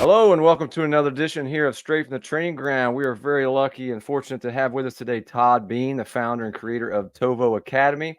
Hello and welcome to another edition here of Straight from the Training Ground. We are very lucky and fortunate to have with us today Todd Beane, the founder and creator of TOVO Academy.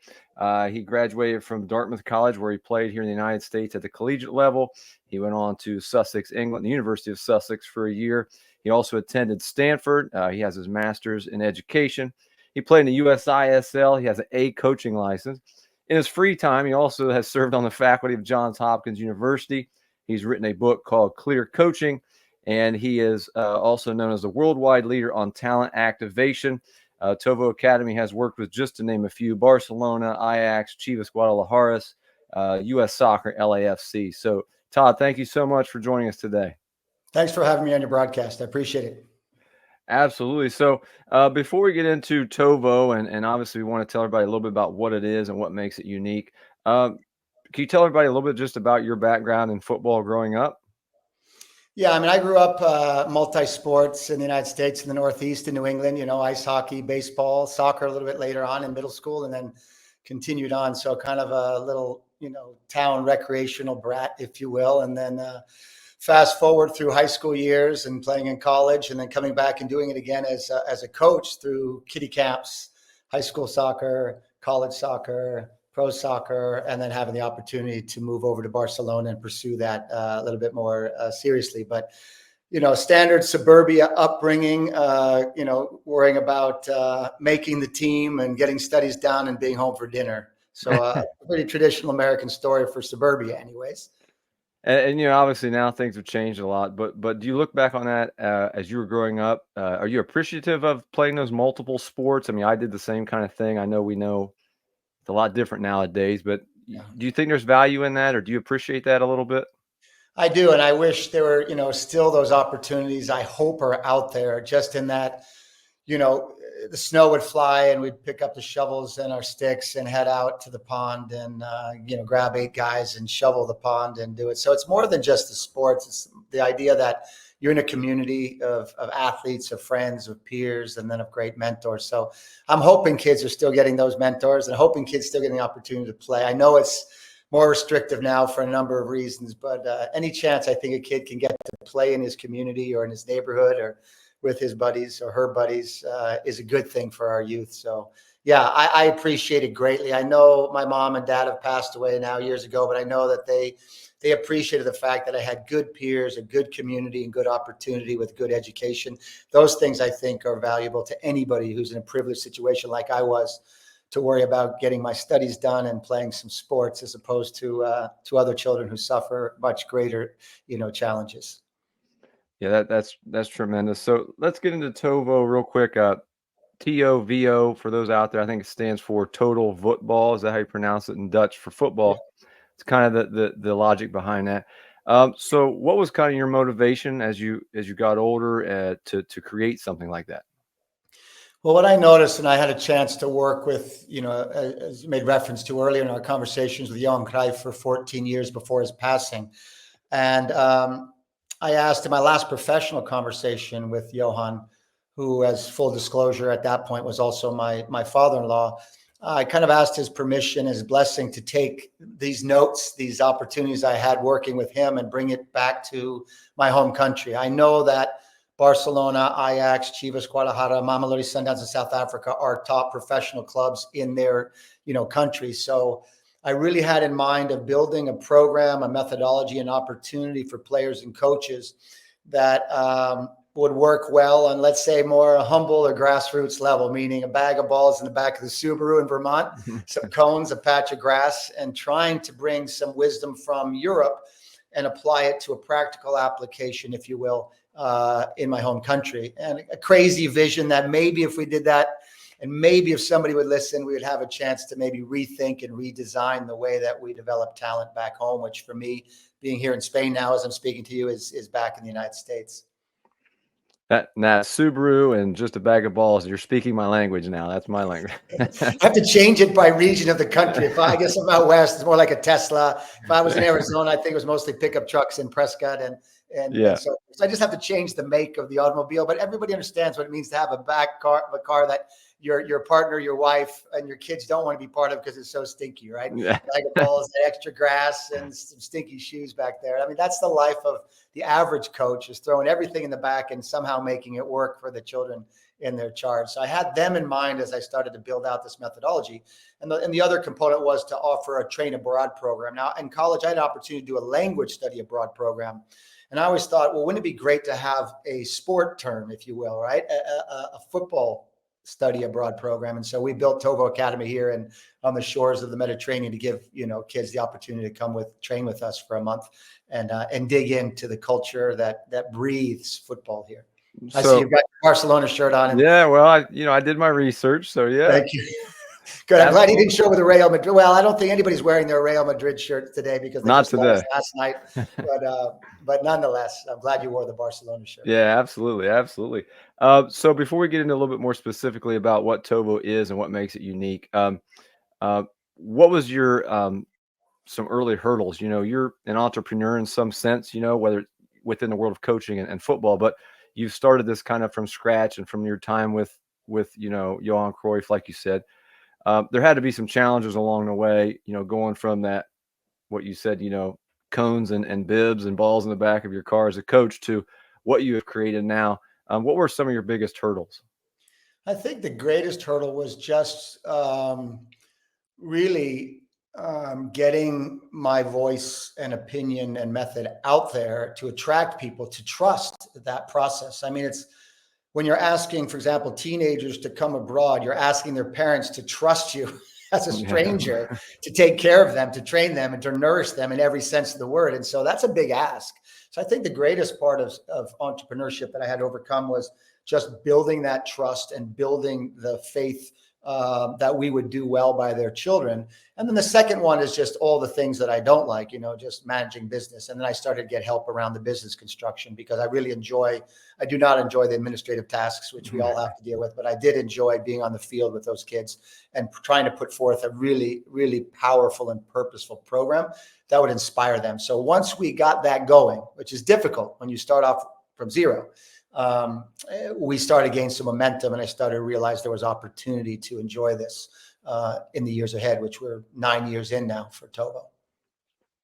He graduated from Dartmouth College, where he played here in the United States at the collegiate level. He went on to Sussex, England, the University of Sussex for a year. He also attended Stanford. He has his master's in education. He played in the USISL. He has an A coaching license. In his free time, he also has served on the faculty of Johns Hopkins University. He's written a book called Clear Coaching, and he is also known as the worldwide leader on talent activation. TOVO Academy has worked with, just to name a few, Barcelona, Ajax, Chivas Guadalajara, U.S. Soccer, LAFC. So, Todd, thank you so much for joining us today. Thanks for having me on your broadcast. I appreciate it. Absolutely. So before we get into TOVO, and obviously we want to tell everybody a little bit about what it is and what makes it unique, can you tell everybody a little bit just about your background in football growing up? Yeah, I mean, I grew up multi-sports in the United States, in the Northeast, in New England, ice hockey, baseball, soccer a little bit later on in middle school, and then continued on. So kind of a little, town recreational brat, if you will. And then fast forward through high school years and playing in college, and then coming back and doing it again as a coach through kiddie camps, high school soccer, college soccer, pro soccer, and then having the opportunity to move over to Barcelona and pursue that a little bit more seriously. But, standard suburbia upbringing, worrying about making the team and getting studies done and being home for dinner. So a pretty traditional American story for suburbia anyways. And obviously now things have changed a lot, but do you look back on that as you were growing up? Are you appreciative of playing those multiple sports? I mean, I did the same kind of thing. I know we know it's a lot different nowadays, but do you think there's value in that, or do you appreciate that a little bit? I do. And I wish there were, still those opportunities I hope are out there, just in that, the snow would fly and we'd pick up the shovels and our sticks and head out to the pond and, grab 8 guys and shovel the pond and do it. So it's more than just the sports. It's the idea that you're in a community of athletes, of friends, of peers, and then of great mentors. So I'm hoping kids are still getting those mentors and hoping kids still getting the opportunity to play. I know it's more restrictive now for a number of reasons, but any chance I think a kid can get to play in his community or in his neighborhood or with his buddies or her buddies is a good thing for our youth. So yeah, I appreciate it greatly. I know my mom and dad have passed away now years ago, but I know that they appreciated the fact that I had good peers, a good community, and good opportunity with good education. Those things I think are valuable to anybody who's in a privileged situation like I was, to worry about getting my studies done and playing some sports, as opposed to other children who suffer much greater, challenges. Yeah, that's tremendous. So let's get into TOVO real quick. TOVO, for those out there, I think it stands for total voetbal. Is that how you pronounce it in Dutch for football? Yeah. It's kind of the logic behind that. So what was kind of your motivation as you got older to create something like that? Well, what I noticed, and I had a chance to work with, as you made reference to earlier in our conversations, with Johan Cruyff for 14 years before his passing. And I asked in my last professional conversation with Johan, who, as full disclosure at that point, was also my father-in-law, I kind of asked his permission, his blessing, to take these notes, these opportunities I had working with him, and bring it back to my home country. I know that Barcelona, Ajax, Chivas Guadalajara, Mamelodi Sundowns in South Africa are top professional clubs in their, country. So I really had in mind of building a program, a methodology, an opportunity for players and coaches that would work well on, let's say, more a humble or grassroots level, meaning a bag of balls in the back of the Subaru in Vermont, some cones, a patch of grass, and trying to bring some wisdom from Europe and apply it to a practical application, if you will, in my home country. And a crazy vision that maybe if we did that, and maybe if somebody would listen, we would have a chance to maybe rethink and redesign the way that we develop talent back home, which for me, being here in Spain now as I'm speaking to you, is back in the United States. That Subaru and just a bag of balls. You're speaking my language now. That's my language. I have to change it by region of the country. I guess I'm out west, it's more like a Tesla. If I was in Arizona, I think it was mostly pickup trucks in Prescott, and so I just have to change the make of the automobile. But everybody understands what it means to have a car that your partner, your wife, and your kids don't want to be part of because it's so stinky, right? Yeah. Bag of balls, that extra grass, and some stinky shoes back there. I mean, that's the life of the average coach, is throwing everything in the back and somehow making it work for the children in their charge. So I had them in mind as I started to build out this methodology. And the other component was to offer a train abroad program. Now, in college, I had an opportunity to do a language study abroad program. And I always thought, well, wouldn't it be great to have a sport term, if you will, right? A football study abroad program. And so we built TOVO Academy here and on the shores of the Mediterranean to give, kids the opportunity to come train with us for a month and dig into the culture that breathes football here. I see you've got your Barcelona shirt on. Yeah, well, I did my research, so yeah. Thank you. Good. I'm glad you didn't show with the Real Madrid. Well, I don't think anybody's wearing their Real Madrid shirt today because they just lost last night. But nonetheless, I'm glad you wore the Barcelona shirt. Yeah, absolutely, absolutely. So before we get into a little bit more specifically about what TOVO is and what makes it unique, what was your some early hurdles? You're an entrepreneur in some sense, whether within the world of coaching and football, but you've started this kind of from scratch and from your time with Johan Cruyff, like you said. There had to be some challenges along the way, going from that, what you said, cones and bibs and balls in the back of your car as a coach to what you have created now. What were some of your biggest hurdles? I think the greatest hurdle was just really getting my voice and opinion and method out there to attract people to trust that process. I mean, it's when you're asking, for example, teenagers to come abroad, you're asking their parents to trust you as a stranger, to take care of them, to train them, and to nourish them in every sense of the word. And so that's a big ask. So I think the greatest part of entrepreneurship that I had to overcome was just building that trust and building the faith that we would do well by their children. And then the second one is just all the things that I don't like, just managing business. And then I started to get help around the business construction because I do not enjoy the administrative tasks, which we all have to deal with, but I did enjoy being on the field with those kids and trying to put forth a really, really powerful and purposeful program that would inspire them. So once we got that going, which is difficult when you start off from zero, we started gaining some momentum, and I started to realize there was opportunity to enjoy this in the years ahead, which we're 9 years in now for TOVO.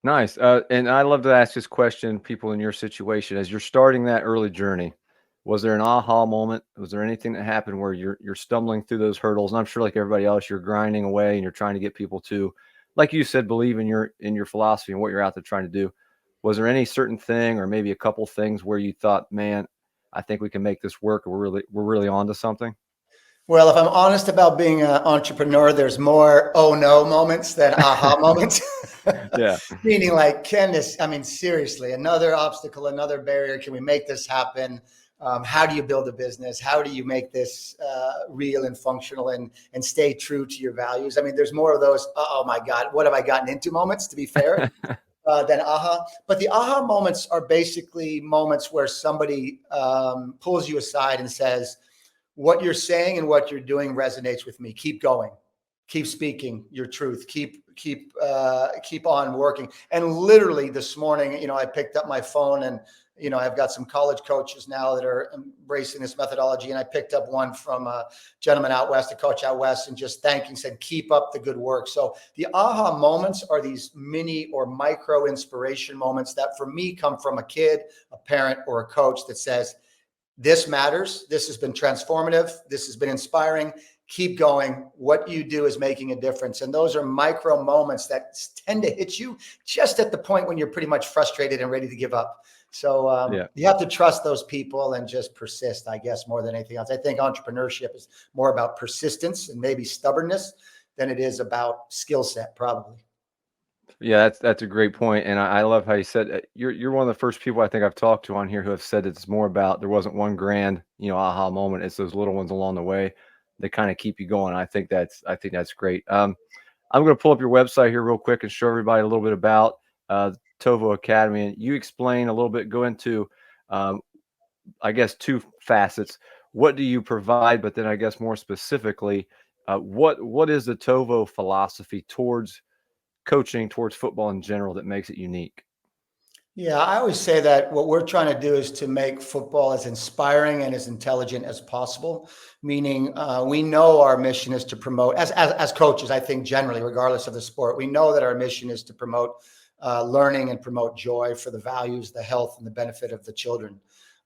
Nice. And I love to ask this question, people in your situation, as you're starting that early journey, was there an aha moment? Was there anything that happened where you're stumbling through those hurdles? And I'm sure, like everybody else, you're grinding away and you're trying to get people to, like you said, believe in your philosophy and what you're out there trying to do. Was there any certain thing or maybe a couple things where you thought, man, I think we can make this work, or we're really on to something? Well, if I'm honest about being an entrepreneur, there's more oh no moments than aha moments. Yeah. Meaning like, seriously, another obstacle, another barrier. Can we make this happen? How do you build a business? How do you make this real and functional and stay true to your values? I mean, there's more of those, oh my God, what have I gotten into moments, to be fair. Than aha. But the aha moments are basically moments where somebody pulls you aside and says, what you're saying and what you're doing resonates with me. Keep going. Keep speaking your truth. Keep on working. And literally this morning, I picked up my phone and, I've got some college coaches now that are embracing this methodology. And I picked up one from a gentleman out west, a coach out west, and just said, keep up the good work. So the aha moments are these mini or micro inspiration moments that for me come from a kid, a parent, or a coach that says, this matters. This has been transformative. This has been inspiring. Keep going. What you do is making a difference. And those are micro moments that tend to hit you just at the point when you're pretty much frustrated and ready to give up. So you have to trust those people and just persist, I guess, more than anything else. I think entrepreneurship is more about persistence and maybe stubbornness than it is about skill set, probably. Yeah, that's a great point. And I love how you said you're one of the first people I think I've talked to on here who have said it's more about there wasn't one grand, aha moment. It's those little ones along the way that kind of keep you going. I think that's great. I'm going to pull up your website here real quick and show everybody a little bit about TOVO Academy. And you explain a little bit, go into, I guess, two facets. What do you provide? But then I guess more specifically, what is the TOVO philosophy towards coaching, towards football in general, that makes it unique? Yeah, I always say that what we're trying to do is to make football as inspiring and as intelligent as possible. Meaning, we know our mission is to promote, as coaches, I think generally, regardless of the sport, we know that our mission is to promote learning and promote joy for the values, the health, and the benefit of the children.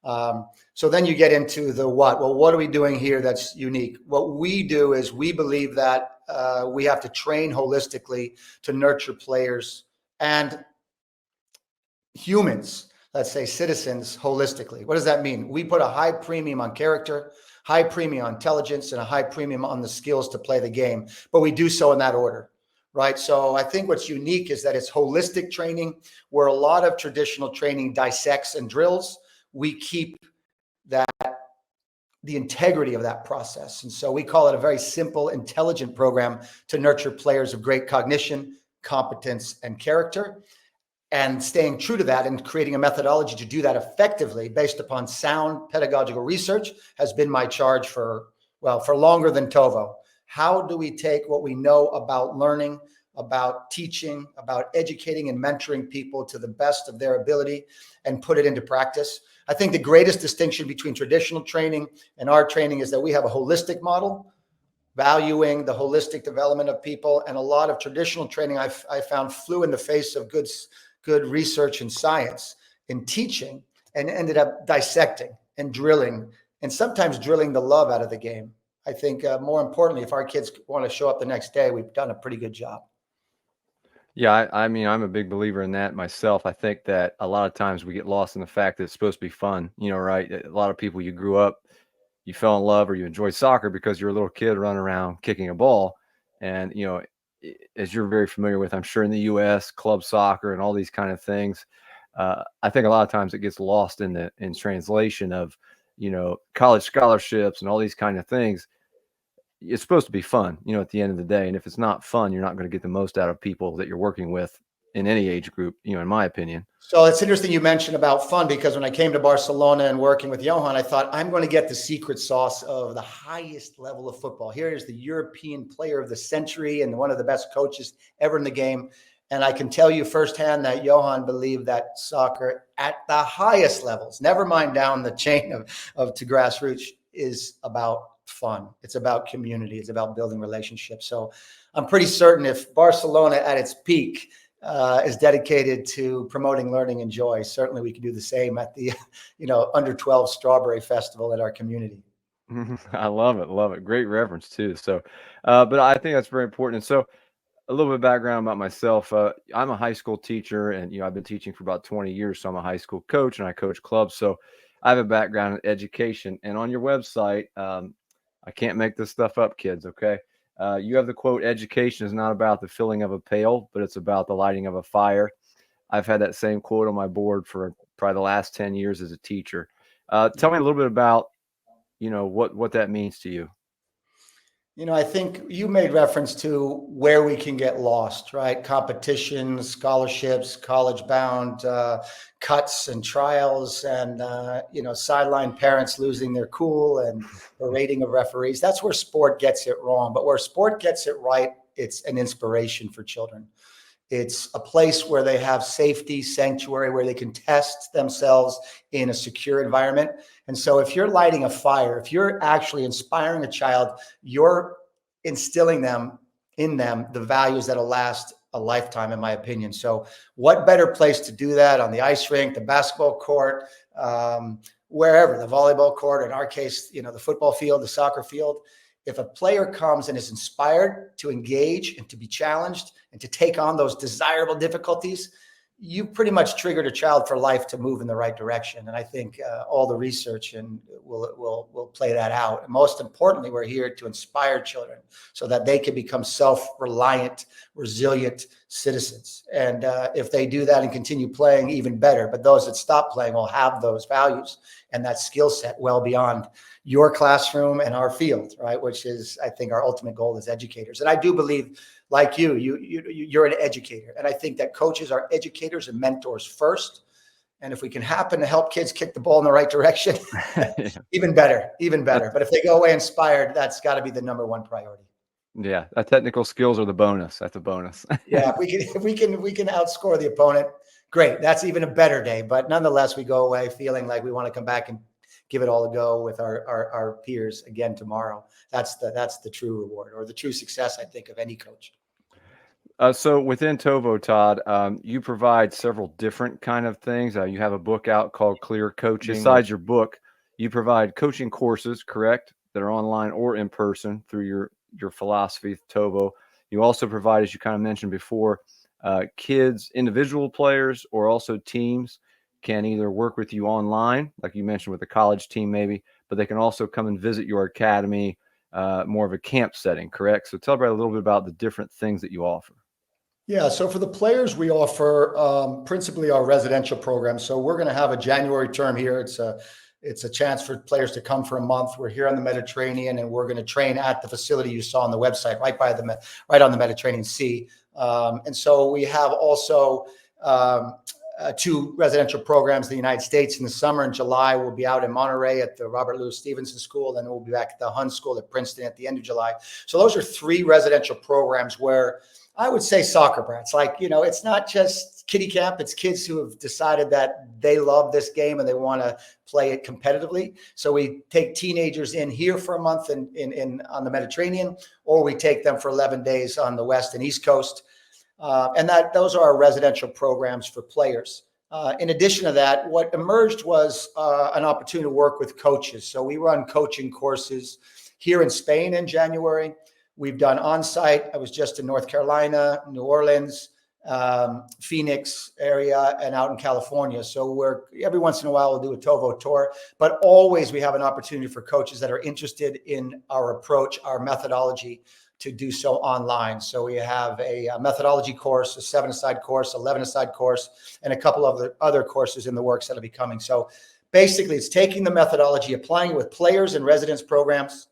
So then you get into the what. Well, what are we doing here that's unique? What we do is we believe that we have to train holistically to nurture players and humans, let's say citizens, holistically. What does that mean? We put a high premium on character, high premium on intelligence, and a high premium on the skills to play the game, but we do so in that order, right? So I think what's unique is that it's holistic training, where a lot of traditional training dissects and drills. We keep that, the integrity of that process. And so we call it a very simple, intelligent program to nurture players of great cognition, competence, and character. And staying true to that and creating a methodology to do that effectively based upon sound pedagogical research has been my charge for longer than TOVO. How do we take what we know about learning, about teaching, about educating and mentoring people to the best of their ability and put it into practice? I think the greatest distinction between traditional training and our training is that we have a holistic model, valuing the holistic development of people. And a lot of traditional training I found flew in the face of good research and science in teaching and ended up dissecting and drilling, and sometimes drilling the love out of the game. I think more importantly, if our kids want to show up the next day, we've done a pretty good job. Yeah, I mean, I'm a big believer in that myself. I think that a lot of times we get lost in the fact that it's supposed to be fun, right? A lot of people, you grew up, you fell in love or you enjoyed soccer because you're a little kid running around kicking a ball. And, as you're very familiar with, I'm sure in the US, club soccer and all these kind of things, I think a lot of times it gets lost in translation of, college scholarships and all these kind of things. It's supposed to be fun, at the end of the day. And if it's not fun, you're not going to get the most out of people that you're working with in any age group, in my opinion. So it's interesting you mentioned about fun, because when I came to Barcelona and working with Johan, I thought I'm going to get the secret sauce of the highest level of football. Here is the European player of the century and one of the best coaches ever in the game. And I can tell you firsthand that Johan believed that soccer at the highest levels, never mind down the chain of to grassroots, is about fun. It's about community. It's about building relationships. So I'm pretty certain if Barcelona at its peak is dedicated to promoting learning and joy, certainly we can do the same at the under 12 Strawberry Festival at our community. I love it. Love it. Great reference too. So, but I think that's very important. And so a little bit of background about myself. I'm a high school teacher, and I've been teaching for about 20 years. So I'm a high school coach and I coach clubs. So I have a background in education. And on your website, I can't make this stuff up, kids. Okay. You have the quote, "Education is not about the filling of a pail, but it's about the lighting of a fire." I've had that same quote on my board for probably the last 10 years as a teacher. Tell me a little bit about, what that means to you. I think you made reference to where we can get lost, right? Competitions, scholarships, college bound cuts and trials, and, sideline parents losing their cool and berating of referees. That's where sport gets it wrong. But where sport gets it right, it's an inspiration for children. It's a place where they have safety, sanctuary, where they can test themselves in a secure environment. And so if you're lighting a fire, if you're actually inspiring a child, you're instilling in them the values that'll last a lifetime, in my opinion. So what better place to do that on the ice rink, the basketball court, wherever, the volleyball court, in our case, the football field, the soccer field. If a player comes and is inspired to engage and to be challenged and to take on those desirable difficulties, you pretty much triggered a child for life to move in the right direction. And I think all the research will play that out. And most importantly, we're here to inspire children so that they can become self-reliant, resilient citizens. And if they do that and continue playing, even better. But those that stop playing will have those values and that skill set well beyond your classroom and our field, right? Which is, I think, our ultimate goal as educators. And I do believe, like you're an educator. And I think that coaches are educators and mentors first. And if we can happen to help kids kick the ball in the right direction, even better. But if they go away inspired, that's got to be the number one priority. Yeah, technical skills are the bonus. That's a bonus. Yeah, if we can outscore the opponent, great. That's even a better day. But nonetheless, we go away feeling like we want to come back and give it all a go with our peers again tomorrow. That's the true reward, or the true success, I think, of any coach. So within TOVO, Todd, you provide several different kind of things. You have a book out called Clear Coaching. Besides your book, you provide coaching courses, correct, that are online or in person through your philosophy, TOVO. You also provide, as you kind of mentioned before, kids, individual players, or also teams can either work with you online, like you mentioned with a college team maybe, but they can also come and visit your academy, more of a camp setting, correct? So tell everybody a little bit about the different things that you offer. Yeah, so for the players, we offer principally our residential program. So we're going to have a January term here. It's a chance for players to come for a month. We're here on the Mediterranean, and we're going to train at the facility you saw on the website, right on the Mediterranean Sea. And so we have also 2 residential programs in the United States. In the summer, in July, we'll be out in Monterey at the Robert Louis Stevenson School. Then we'll be back at the Hun School at Princeton at the end of July. So those are 3 residential programs where I would say soccer brats. Like, it's not just kiddie camp. It's kids who have decided that they love this game and they want to play it competitively. So we take teenagers in here for a month in on the Mediterranean, or we take them for 11 days on the West and East Coast. And those are our residential programs for players. In addition to that, what emerged was an opportunity to work with coaches. So we run coaching courses here in Spain in January. We've done on-site. I was just in North Carolina, New Orleans, Phoenix area, and out in California. So every once in a while we'll do a TOVO tour, but always we have an opportunity for coaches that are interested in our approach, our methodology, to do so online. So we have a methodology course, a 7-a-side course, 11-a-side course, and a couple of other courses in the works that'll be coming. So basically it's taking the methodology, applying it with players and residence programs,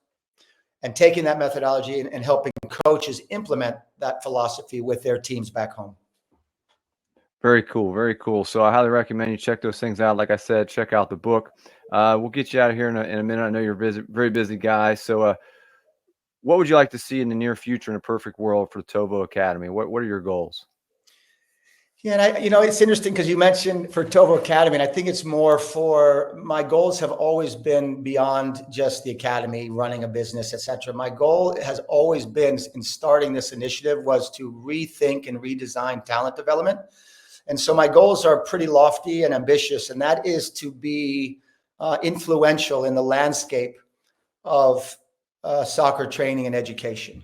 and taking that methodology and helping coaches implement that philosophy with their teams back home. Very cool. Very cool. So I highly recommend you check those things out. Like I said, check out the book. We'll get you out of here in a minute. I know you're busy, very busy guy. So what would you like to see in the near future in a perfect world for the TOVO Academy? What are your goals? Yeah, and it's interesting because you mentioned for TOVO Academy, and I think it's more for my goals have always been beyond just the academy, running a business, etc. My goal has always been in starting this initiative was to rethink and redesign talent development. And so my goals are pretty lofty and ambitious, and that is to be influential in the landscape of soccer training and education.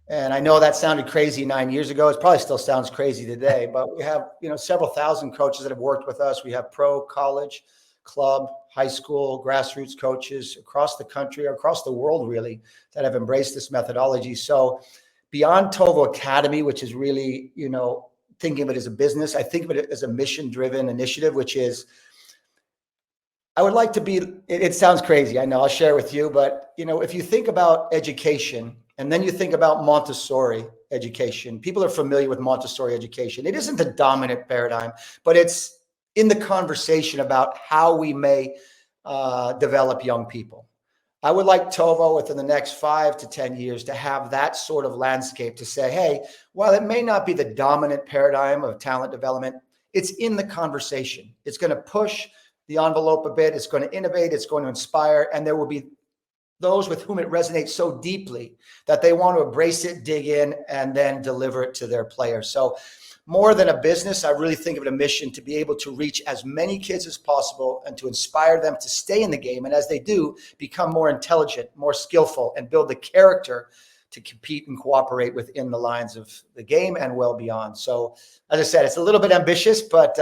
And I know that sounded crazy 9 years ago. It probably still sounds crazy today, but we have, several thousand coaches that have worked with us. We have pro, college, club, high school, grassroots coaches across the country, across the world, really, that have embraced this methodology. So beyond TOVO Academy, which is really, thinking of it as a business, I think of it as a mission-driven initiative, which is, I would like to be, it sounds crazy, I know, I'll share with you, but, if you think about education, and then you think about Montessori education. People are familiar with Montessori education. It isn't the dominant paradigm, but it's in the conversation about how we may develop young people. I would like TOVO within the next 5 to 10 years to have that sort of landscape to say, hey, while it may not be the dominant paradigm of talent development, it's in the conversation. It's going to push the envelope a bit. It's going to innovate. It's going to inspire. And there will be those with whom it resonates so deeply that they want to embrace it, dig in, and then deliver it to their players. So more than a business, I really think of it a mission to be able to reach as many kids as possible and to inspire them to stay in the game. And as they do, become more intelligent, more skillful, and build the character to compete and cooperate within the lines of the game and well beyond. So as I said, it's a little bit ambitious, but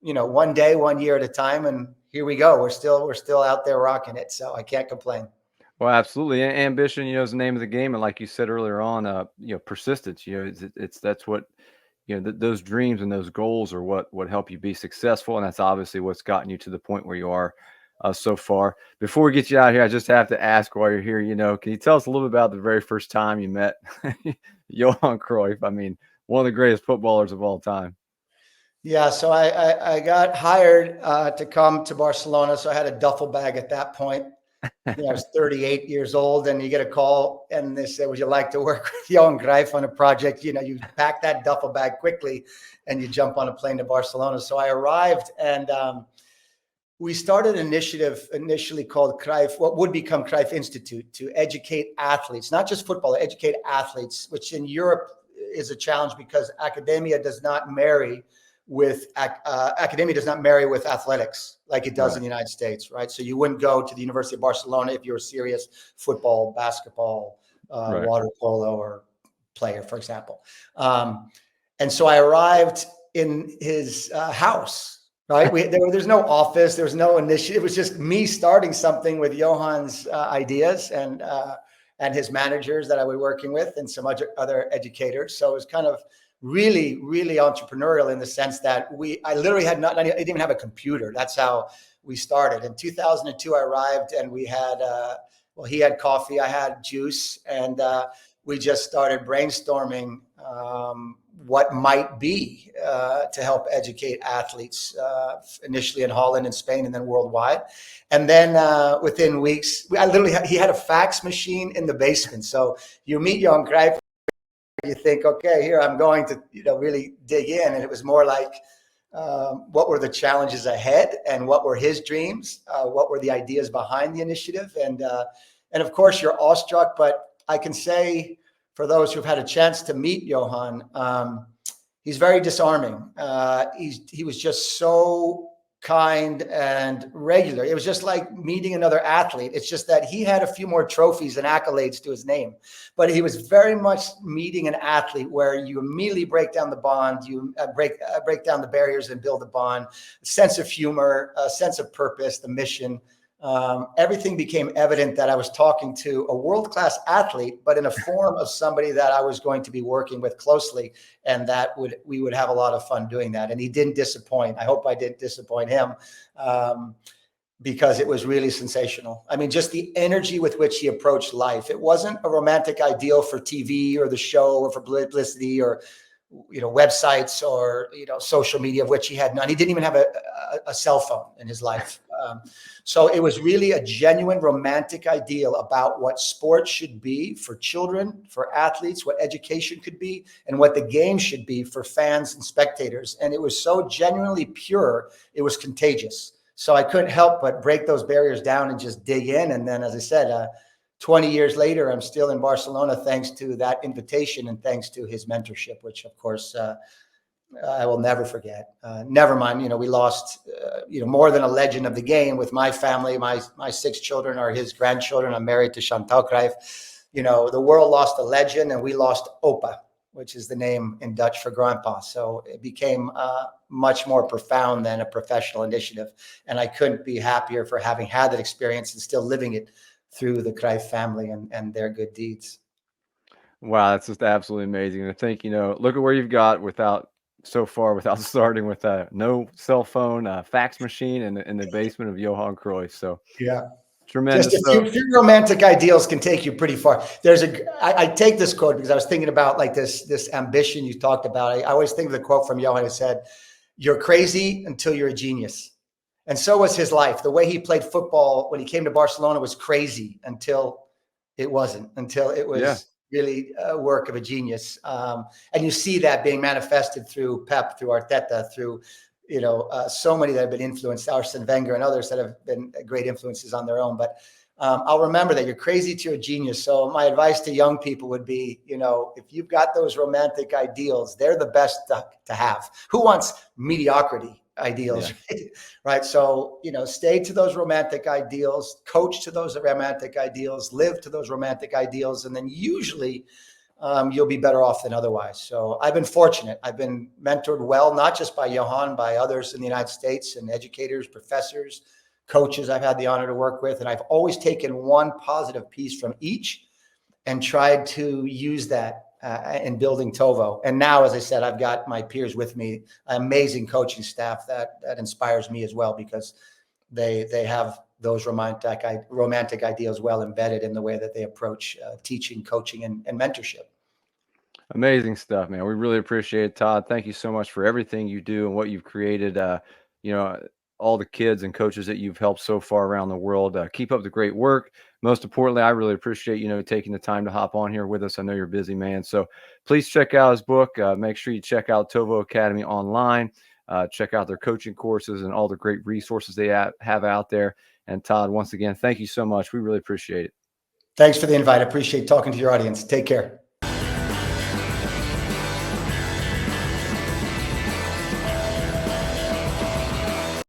one day, 1 year at a time. And here we go. We're still out there rocking it. So I can't complain. Well, absolutely. Ambition, is the name of the game. And like you said earlier on, persistence, that's what, those dreams and those goals are what help you be successful. And that's obviously what's gotten you to the point where you are so far. Before we get you out here, I just have to ask while you're here, can you tell us a little bit about the very first time you met Johan Cruyff? I mean, one of the greatest footballers of all time. Yeah, so I got hired to come to Barcelona. So I had a duffel bag at that point. I was 38 years old, and you get a call and they say, would you like to work with Johan Cruyff on a project? You pack that duffel bag quickly and you jump on a plane to Barcelona. So I arrived, and we started an initiative initially called Cruyff, what would become Cruyff Institute, to educate athletes, not just football, educate athletes, which in Europe is a challenge because academia does not marry with athletics like it does in the United States, right? So you wouldn't go to the University of Barcelona if you're a serious football, basketball, water polo or player, for example. And so I arrived in his house. Right. There's no office. There's no initiative. It was just me starting something with Johann's ideas and his managers that I was working with and some other educators. So it was kind of really, really entrepreneurial in the sense that I literally I didn't even have a computer. That's how we started. In 2002, I arrived, and we had, he had coffee, I had juice, and we just started brainstorming what might be to help educate athletes, initially in Holland and Spain, and then worldwide. And then within weeks, he had a fax machine in the basement. So you meet Johan Cruyff, you think, okay, here I'm going to really dig in. And it was more like, what were the challenges ahead, and what were his dreams? What were the ideas behind the initiative? And of course, you're awestruck, but I can say, for those who've had a chance to meet Johan, he's very disarming. He was just so kind and regular. It was just like meeting another athlete. It's just that he had a few more trophies and accolades to his name, but he was very much meeting an athlete where you immediately break down the bond, you break down the barriers and build a bond, a sense of humor, a sense of purpose, the mission. Everything became evident that I was talking to a world-class athlete, but in a form of somebody that I was going to be working with closely, and that we would have a lot of fun doing that. And he didn't disappoint. I hope I didn't disappoint him, because it was really sensational. I mean, just the energy with which he approached life. It wasn't a romantic ideal for TV or the show or for publicity or websites or social media, of which he had none. He didn't even have a cell phone in his life. So it was really a genuine romantic ideal about what sports should be for children, for athletes, what education could be, and what the game should be for fans and spectators. And it was so genuinely pure, it was contagious. So I couldn't help but break those barriers down and just dig in. And then, as I said, 20 years later, I'm still in Barcelona thanks to that invitation and thanks to his mentorship, which, of course, I will never forget. Never mind, we lost, more than a legend of the game with my family. My 6 children are his grandchildren. I'm married to Chantal Cruyff. The world lost a legend, and we lost Opa, which is the name in Dutch for grandpa. So it became much more profound than a professional initiative. And I couldn't be happier for having had that experience and still living it through the Cruyff family and their good deeds. Wow, that's just absolutely amazing. And I think, look at where you've got without starting with no cell phone, fax machine in the basement of Johan Cruyff. So yeah, tremendous. Just a few romantic ideals can take you pretty far. I take this quote because I was thinking about like this ambition you talked about. I always think of the quote from Johan who said, "You're crazy until you're a genius." And so was his life. The way he played football when he came to Barcelona was crazy until it wasn't, until it was really a work of a genius. And you see that being manifested through Pep, through Arteta, through, so many that have been influenced, Arsene Wenger and others that have been great influences on their own. But I'll remember that you're crazy to a genius. So my advice to young people would be, if you've got those romantic ideals, they're the best to have. Who wants mediocrity ideals, right? So, stay to those romantic ideals, coach to those romantic ideals, live to those romantic ideals, and then usually you'll be better off than otherwise. So I've been fortunate. I've been mentored well, not just by Johan, by others in the United States and educators, professors, coaches I've had the honor to work with. And I've always taken one positive piece from each and tried to use that in building TOVO. And now, as I said, I've got my peers with me, amazing coaching staff that inspires me as well, because they have those romantic ideals well embedded in the way that they approach teaching, coaching, and mentorship. Amazing stuff, man. We really appreciate it, Todd. Thank you so much for everything you do and what you've created. all the kids and coaches that you've helped so far around the world. Keep up the great work. Most importantly, I really appreciate, taking the time to hop on here with us. I know you're a busy man. So please check out his book. Make sure you check out TOVO Academy online. Check out their coaching courses and all the great resources they have out there. And Todd, once again, thank you so much. We really appreciate it. Thanks for the invite. I appreciate talking to your audience. Take care.